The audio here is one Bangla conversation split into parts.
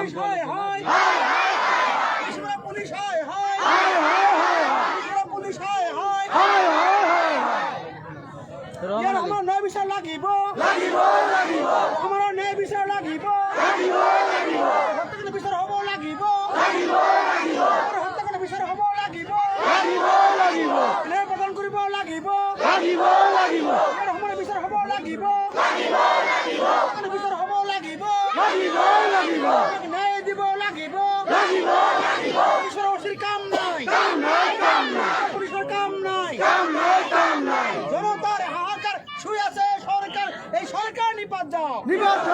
পুলিশ হয় হয় কৃষ্ণরা পুলিশ হয় হয় কৃষ্ণরা পুলিশ হয় হয় ইয়াৰ আমাৰ ন্যায় বিচাৰ লাগিব লাগিব লাগিব আমাৰ ন্যায় বিচাৰ লাগিব লাগিব লাগিব হত্যাকাণ্ড বিচাৰ হ'ব লাগিব লাগিব লাগিব হত্যাকাণ্ড বিচাৰ হ'ব লাগিব লাগিব লাগিব ন্যায় প্ৰদান কৰিব লাগিব লাগিব লাগিব ইয়াৰ আমাৰ বিচাৰ হ'ব লাগিব লাগিব লাগিব হত্যাকাণ্ড বিচাৰ হ'ব লাগিব লাগিব লাগিব ন্যায় দিব লাগিব লাগিব লাগিব পুলিচৰ অচিৰ কাম নাই কাম নাই কাম নাই পুলিচৰ কাম নাই কাম নাই কাম নাই জনতাৰ হাহাকাৰ শুই আছে সরকার এই সরকার নিপাত যাও নিপাত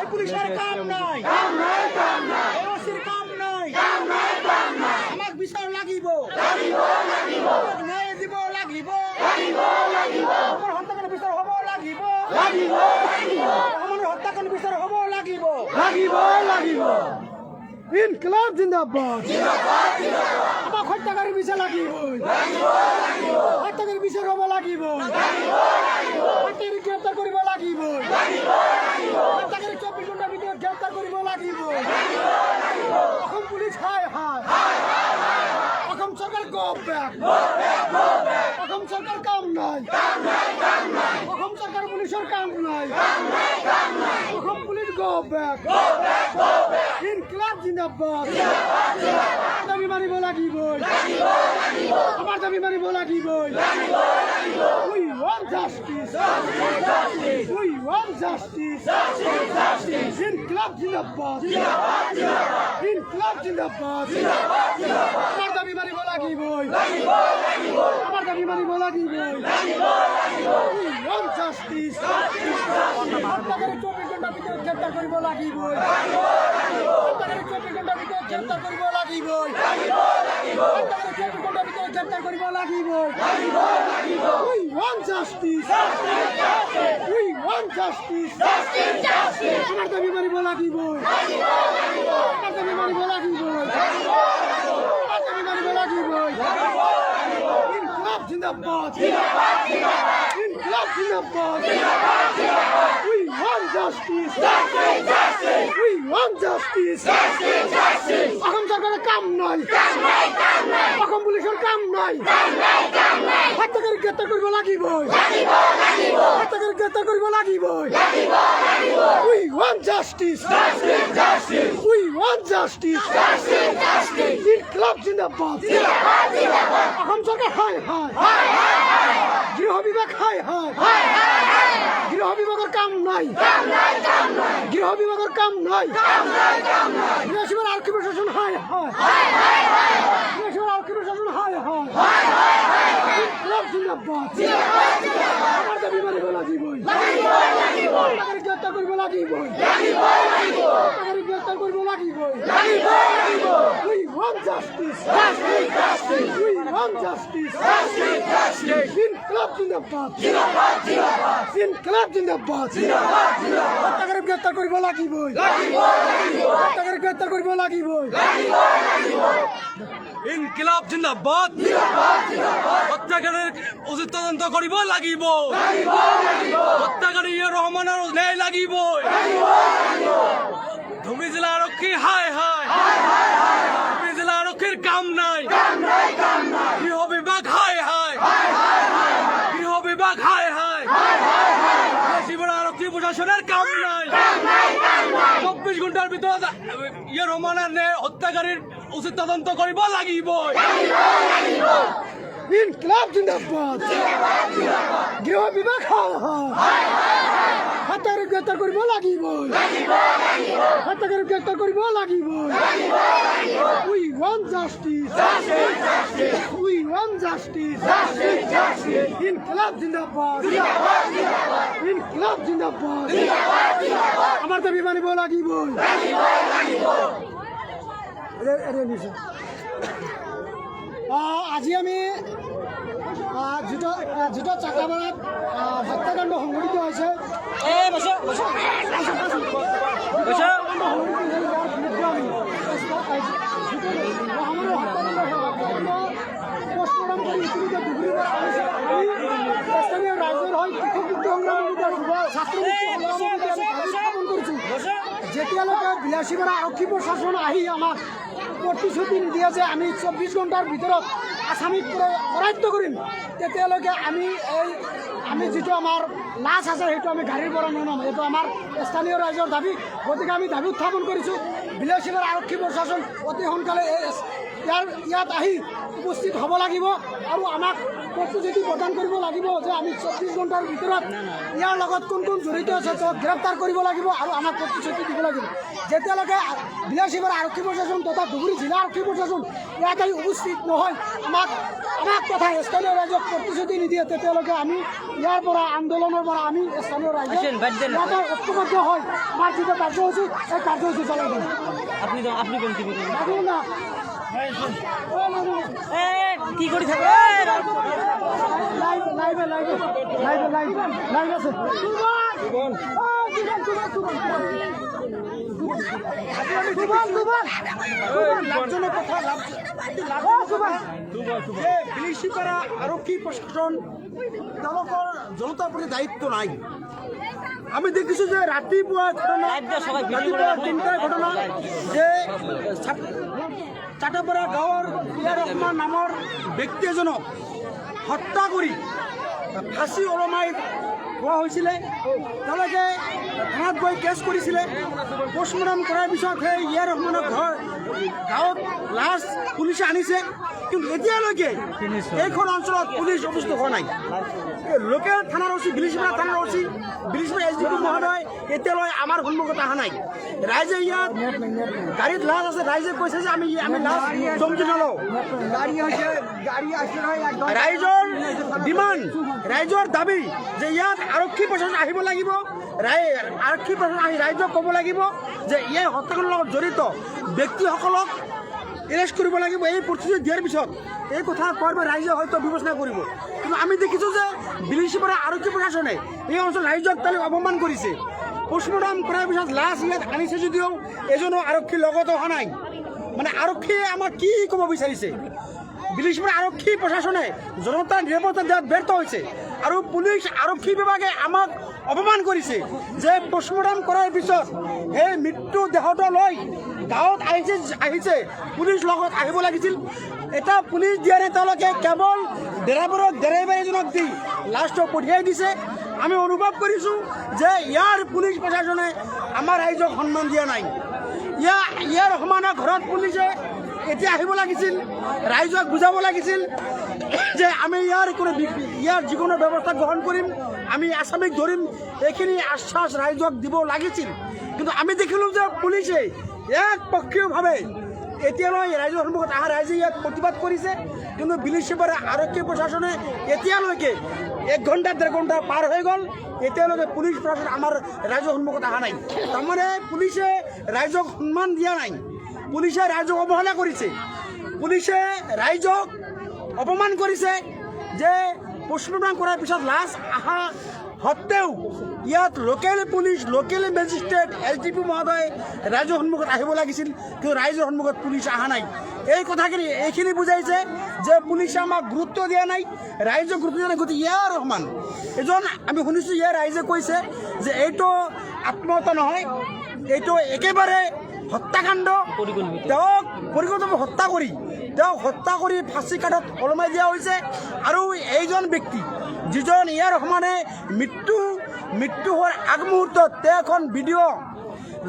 এই পুলিশের কাম নাই কাম নাই কাম নাই এই ওসির কাম নাই কাম নাই কাম নাই আমাক বিচার লাগিব লাগিব লাগিব ন্যায় দিব লাগিব লাগিব লাগিব আমার হত্যাকাণ্ড বিচার হ'ব লাগিব লাগিব লাগিব আমার হত্যাকাণ্ড বিচার হ'ব লাগিব লাগিব লাগিব ইনকলাব জিন্দাবাদ জিন্দাবাদ জিন্দাবাদ আমাক হত্যাকারী বিচার লাগিব লাগিব লাগিব হত্যাকারী বিচার হ'ব লাগিব লাগিব লাগিব হত্যাকারী গ্রেপ্তার কৰিব লাগিব লাগিব লাগিব হত্যাকারী 24 ঘণ্টাৰ ভিতৰত গ্রেপ্তার কৰিব লাগিব লাগিব লাগিব অসম পুলিশ হায় হায় অসম সরকার গো ব্যাক অসম সরকার কাম নাই কাম নাই কাম নাই অসম সরকার পুলিশের কাম নাই কাম নাই কাম নাই অসম পুলিশ গো ব্যাক ইনকলাব জিন্দাবাদ জিন্দাবাদ জিন্দাবাদ দাবি মানিব লাগিব লাগিব লাগিব আমাৰ দাবি মানিব লাগিব লাগিব লাগিব we want justice justice we want justice justice justice ইনকলাব জিন্দাবাদ জিন্দাবাদ জিন্দাবাদ ইনকলাব জিন্দাবাদ জিন্দাবাদ জিন্দাবাদ আমাৰ দাবি মানিব লাগিব লাগিব লাগিব আমাৰ দাবি মানিব লাগিব লাগিব লাগিব we want justice justice justice হত্যাকারী 24 ঘণ্টা ভিতৰত গ্ৰেপ্তাৰ কৰিব লাগিব লাগিব লাগিব হত্যাকারী 24 ঘণ্টা ভিতৰত গ্ৰেপ্তাৰ কৰিব লাগিব লাগিব লাগিব হত্যাকারী 24 ঘণ্টা ভিতৰত গ্ৰেপ্তাৰ কৰিব লাগিব লাগিব লাগিব we want justice justice justice we want justice justice justice আমাৰ দাবি মানিব লাগিব লাগিব লাগিব আমাৰ দাবি মানিব লাগিব লাগিব আমাৰ দাবি মানিব লাগিব লাগিব ইনকলাব জিন্দাবাদ জিন্দাবাদ জিন্দাবাদ ইনকলাব জিন্দাবাদ জিন্দাবাদ জিন্দাবাদ we want justice justice justice we want justice justice justice Assam সরকারের কাম নাই কাম নাই কাম নাই অসম পুলিশের কাম নাই কাম নাই কাম নাই হত্যাকারী গ্রেপ্তার কৰিব লাগিব লাগিব লাগিব হত্যাকারী গ্রেপ্তার কৰিব লাগিব লাগিব লাগিব we want justice justice justice we want justice justice justice ইনকলাব জিন্দাবাদ জিন্দাবাদ জিন্দাবাদ অসম সরকার হায় হায় হায় হায় গৃহ বিভাগ হায় হায় হায় হায় গৃহ বিভাগের কাম নাই কাম নাই কাম নাই গৃহ বিভাগের কাম নাই কাম নাই কাম নাই গৃহসীমার আরক্ষী প্রশাসন হায় হায় হায় হায় হায় গৃহসীমার আরক্ষী প্রশাসন হায় হায় হায় হায় হায় ইনকলাব জিন্দাবাদ জিন্দাবাদ জিন্দাবাদ আমার দাবি মানিব লাগিব লাগিব লাগিব হত্যাকারী গ্রেপ্তার কৰিব লাগিব লাগিব লাগিব হত্যাকারী গ্রেপ্তার কৰিব লাগিব লাগিব লাগিব we want justice justice justice we want justice justice justice ইনকলাব জিন্দাবাদ জিন্দাবাদ জিন্দাবাদ ইনকলাব জিন্দাবাদ জিন্দাবাদ জিন্দাবাদ হত্যাকারী গ্রেপ্তার কৰিব লাগিব লাগিব লাগিব হত্যাকারী গ্রেপ্তার কৰিব লাগিব লাগিব লাগিব ইনকিলাব জিন্দাবাদ জিন্দাবাদ জিন্দাবাদ হত্যাকারীর উচিত তদন্ত কৰিব লাগিব লাগিব লাগিব হত্যাকারী রহমানের ন্যায় লাগিব লাগিব লাগিব ধুবড়ী জেলা আরক্ষী হায় হায় হায় হায় হায় ধুবড়ী জেলা আরক্ষীর কাম নাই কাম নাই কাম নাই গৃহ বিভাগ হায় হায় হায় হায় হায় গৃহ বিভাগ হায় হায় হায় হায় হায় জীবন আরক্ষী প্রশাসনের কাম নাই কাম নাই কাম নাই 24 ঘন্টার ভিতৰত রহমানের ন্যায় হত্যাকারীর উচিত তদন্ত কৰিব লাগিব লাগিব লাগিব ইনকলাব জিন্দাবাদ জিন্দাবাদ জিন্দাবাদ গৃহ বিভাগ হায় হায় হায় হায় হায় হত্যাকারী গ্রেপ্তার কৰিব লাগিব লাগিব লাগিব হত্যাকারী গ্রেপ্তার কৰিব লাগিব লাগিব লাগিব we want justice justice justice we want justice justice justice ইনকলাব জিন্দাবাদ জিন্দাবাদ জিন্দাবাদ ইনকলাব জিন্দাবাদ জিন্দাবাদ জিন্দাবাদ আমার দাবি মানিব লাগিব লাগিব লাগিব আজি আমি যেটা চাকাপাড়াত হত্যাকাণ্ড সংঘটিত হৈছে পোস্টমর্টম করে ইতিমধ্যে ধুবড়ী স্থানীয় রাজ্যের হয় কৃষক মুক্তি সংগ্রাম ছাত্র মুক্তি সংগ্রাম স্থাপন করেছি যেতিয়ালৈকে বিলাসীপাৰা আৰক্ষী প্ৰশাসন আহি আমাক প্ৰতিশ্ৰুতি নিদিয়ে যে আমি 24 ঘণ্টাৰ ভিতৰত আসামিক কৰায়ত্ব কৰিম, তেতিয়ালৈকে আমি যিটো আমাৰ লাজ আছে সেইটো আমি গাড়ীৰ পৰা নল'ম। এইটো আমাৰ স্থানীয় ৰাইজৰ দাবী। গতিকে আমি দাবী উত্থাপন কৰিছোঁ, বিলাসীপাৰা আৰক্ষী প্ৰশাসন অতি সোনকালে ইয়াত আহি উপস্থিত হ'ব লাগিব আৰু আমাক প্ৰতিশ্ৰুতি প্ৰদান কৰিব লাগিব যে আমি 24 ঘণ্টাৰ ভিতৰত ইয়াৰ লগত কোন কোন জড়িত আছে তেওঁক গ্ৰেপ্তাৰ কৰিব লাগিব আৰু আমাক প্ৰতিশ্ৰুতি দিব লাগিব। যেতিয়ালৈকে বিলাসীপাৰা আৰক্ষী প্ৰশাসন তথা ধুবুৰী জিলা আৰক্ষী প্ৰশাসন ইয়াত আহি উপস্থিত নহয়, আমাক তথা স্থানীয় ৰাইজক প্ৰতিশ্ৰুতি নিদিয়ে, তেতিয়ালৈকে আমি ইয়াৰ পৰা আন্দোলনৰ পৰা আমি স্থানীয় ৰাইজে ইয়াতে ঐক্যবদ্ধ হয় আমাৰ যিটো কাৰ্যসূচী সেই কাৰ্যসূচী চলাই দিম। কি কৰি থাকে বিলাসীপাৰা আৰক্ষী প্ৰশাসন তেওঁলোকৰ জনতাৰ প্ৰতি দায়িত্ব নাই। আমি দেখিছোঁ যে ৰাতিপুৱা তিনিটাৰ ঘটনা যে চাটাপাৰা গাঁৱৰ ইয়াৰ ৰহমান নামৰ ব্যক্তি এজনক হত্যা কৰি ফাঁচি ওলমাই থোৱা হৈছিলে। তেওঁলোকে থানাত গৈ কেছ কৰিছিলে। পষ্টমৰ্টম কৰাৰ পিছত সেই ইয়াৰ ৰহমানৰ গাঁৱত লাশ পুলিচে আনিছে, কিন্তু এতিয়ালৈকে এইখন অঞ্চলত পুলিচ উপস্থিত হোৱা নাই। লোকেল থানাৰ অচি, বিলাসীপাৰা থানাৰ অচি, বিলাসীপাৰা SDP মহোদয় এতিয়ালৈ আমাৰ সন্মুখত অহা নাই। ৰাইজে ইয়াত গাড়ীত লাশ আছে, ৰাইজে কৈছে যে আমি লাশ জমকি নলওঁ। ৰাইজৰ ডিমাণ্ড, ৰাইজৰ দাবী যে ইয়াত আৰক্ষী প্ৰশাসন আহিব লাগিব। আৰক্ষী প্ৰশাসন আহি ৰাইজক ক'ব লাগিব যে ইয়াৰ হত্যাকাণ্ডৰ লগত জড়িত ব্যক্তিসকলক এৰেষ্ট কৰিব লাগিব। এই প্ৰতিশ্ৰুতি দিয়াৰ পিছত এই কথা কোৱাৰ বাবে ৰাইজে হয়তো বিবেচনা কৰিব। কিন্তু আমি দেখিছোঁ যে বিলাসীপাৰা আৰক্ষী প্ৰশাসনে এই অঞ্চল ৰাইজক তেওঁলোক অপমান কৰিছে। পষ্টমৰ্টম কৰাৰ পিছত লাশ ইয়াত আনিছে যদিও এজনো আৰক্ষীৰ লগত অহা নাই। মানে আৰক্ষীয়ে আমাক কি ক'ব বিচাৰিছে? বিলাসীপাৰা আৰক্ষী প্ৰশাসনে জনতাৰ নিৰাপত্তা দিয়াত ব্যৰ্থ হৈছে আৰু পুলিচ আৰক্ষী বিভাগে আমাক অপমান কৰিছে যে পষ্টমৰ্টম কৰাৰ পিছত সেই মৃত্যু দেহটো লৈ গাঁৱত আহিছে, পুলিচ লগত আহিব লাগিছিল। এটা পুলিচ দিয়া নাই, তেওঁলোকে কেৱল ড্ৰাইভাৰ এজনক দি লাষ্টত পঠিয়াই দিছে। আমি অনুভৱ কৰিছোঁ যে ইয়াৰ পুলিচ প্ৰশাসনে আমাৰ ৰাইজক সন্মান দিয়া নাই। ইয়াৰ সমানৰ ঘৰত পুলিচে এতিয়া আহিব লাগিছিল, ৰাইজক বুজাব লাগিছিল যে আমি ইয়াৰ যিকোনো ব্যৱস্থা গ্ৰহণ কৰিম, আমি আসামিক ধৰিম, এইখিনি আশ্বাস ৰাইজক দিব লাগিছিল। কিন্তু আমি দেখিলোঁ যে পুলিচে একপক্ষীয়ভাৱে এতিয়ালৈ ৰাইজৰ সন্মুখত অহা ৰাইজে ইয়াত প্ৰতিবাদ কৰিছে, কিন্তু বিলাসীপাৰা আৰক্ষী প্ৰশাসনে এতিয়ালৈকে 1 ঘণ্টা 1.5 ঘণ্টা পাৰ হৈ গ'ল, এতিয়ালৈকে পুলিচ প্ৰশাসন আমাৰ ৰাইজৰ সন্মুখত অহা নাই। তাৰমানে পুলিচে ৰাইজক সন্মান দিয়া নাই, পুলিচে ৰাইজক অৱহেলা কৰিছে, পুলিচে ৰাইজক অপমান কৰিছে যে পষ্টমৰ্টম কৰাৰ পিছত লাশ অহা সত্ত্বেও ইয়াত local police, local magistrate, SDP মহোদয় ৰাইজৰ সন্মুখত আহিব লাগিছিল, কিন্তু ৰাইজৰ সন্মুখত পুলিচ অহা নাই। এই কথাখিনি এইখিনি বুজাইছে যে পুলিচে আমাক গুৰুত্ব দিয়া নাই, ৰাইজক গুৰুত্ব দিয়া নাই। গতিকে ইয়াৰ ৰহমান এজন, আমি শুনিছোঁ ইয়াৰ ৰাইজে কৈছে যে এইটো আত্মহত্যা নহয়, এইটো একেবাৰে হত্যাকাণ্ড। তেওঁক পৰিকল্পিতভাৱে হত্যা কৰি ফাঁচী কাঠত ওলমাই দিয়া হৈছে। আৰু এইজন ব্যক্তি যিজন ইয়াৰ সমানে মৃত্যু হোৱাৰ আগমুহূৰ্তত তেওঁ এখন ভিডিঅ'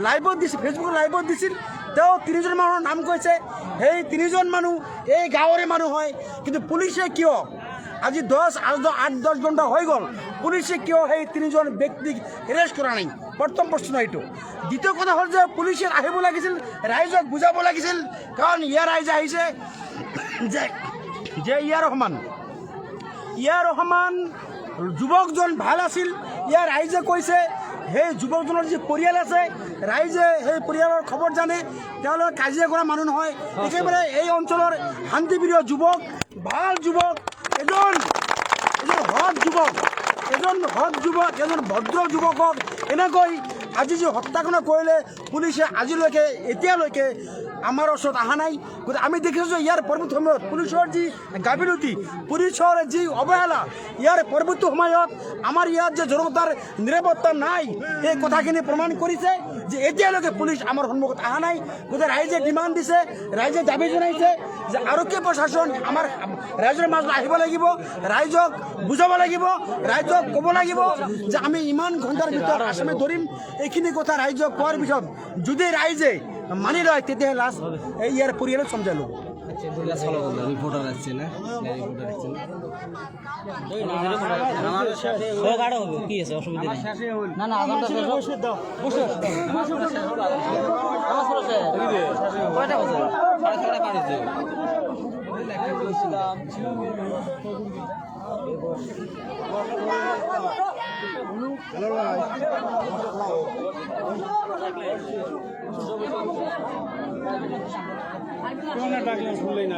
লাইভত দিছিল, ফেচবুকত লাইভত দিছিল। তেওঁ 3জন মানুহৰ নাম কৈছে, সেই 3জন মানুহ এই গাঁৱৰে মানুহ হয়। কিন্তু পুলিচে কিয় আজি 8-10 ঘণ্টা হৈ গ'ল, পুলিচে কিয় সেই 3জন ব্যক্তিক এৰেষ্ট কৰা নাই? প্ৰথম প্ৰশ্ন এইটো। দ্বিতীয় কথা হ'ল যে পুলিচে আহিব লাগিছিল, ৰাইজক বুজাব লাগিছিল, কাৰণ ইয়াৰ ৰাইজে আহিছে যে ইয়াৰ ৰহমান যুৱকজন ভাল আছিল। ইয়াৰ ৰাইজে কৈছে সেই যুৱকজনৰ যি পৰিয়াল আছে, ৰাইজে সেই পৰিয়ালৰ খবৰ জানে, তেওঁলোকে কাজিয়া কৰা মানুহ নহয়, একেবাৰে এই অঞ্চলৰ শান্তিপ্ৰিয় যুৱক, ভাল যুৱক, এজন সৎ যুৱক, এজন ভদ্ৰ যুৱকক এনেকৈ আজি যে হত্যাকাণ্ড কৰিলে পুলিচে আজিলৈকে এতিয়ালৈকে আমাৰ ওচৰত অহা নাই। গতিকে আমি দেখিছোঁ ইয়াৰ পৰৱৰ্তী সময়ত পুলিচৰ যি গাফিলতি, পুলিচৰ যি অৱহেলা, ইয়াৰ পৰৱৰ্তী সময়ত আমাৰ ইয়াত যে জনতাৰ নিৰাপত্তা নাই, এই কথাখিনি প্ৰমাণ কৰিছে যে এতিয়ালৈকে পুলিচ আমাৰ সন্মুখত অহা নাই। গতিকে ৰাইজে ডিমাণ্ড দিছে, ৰাইজে দাবী জনাইছে যে আৰক্ষী প্ৰশাসন আমাৰ ৰাইজৰ মাজত আহিব লাগিব, ৰাইজক বুজাব লাগিব, ৰাইজক ক'ব লাগিব যে আমি ইমান ঘণ্টাৰ ভিতৰত আসামি ধৰিম। এইখিনি কথা ৰাইজক কোৱাৰ পিছত যদি রাইজে মানি লয় তেতিয়াহে লাষ্ট ইয়ার পরিয়ালে সমঝা লোক রিপোর্টার আসছে না গাড়ো হবে কি আছে অসুবিধা নেই না না আদালটা বসে দাও বসে কয়টা বাজে 6:30 কাটিছে ডাকলাম শুনলেই না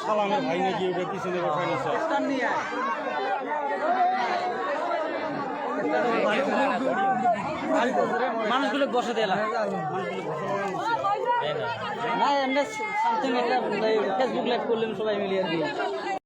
সালামের ভাই নাকি ওটা পিছনে ফাইনান্স মানুষগুলো বসে দিলাম না এমনি সামথিং একটা ফেসবুক লাইভ করলাম সবাই মিলিয়ে আর কি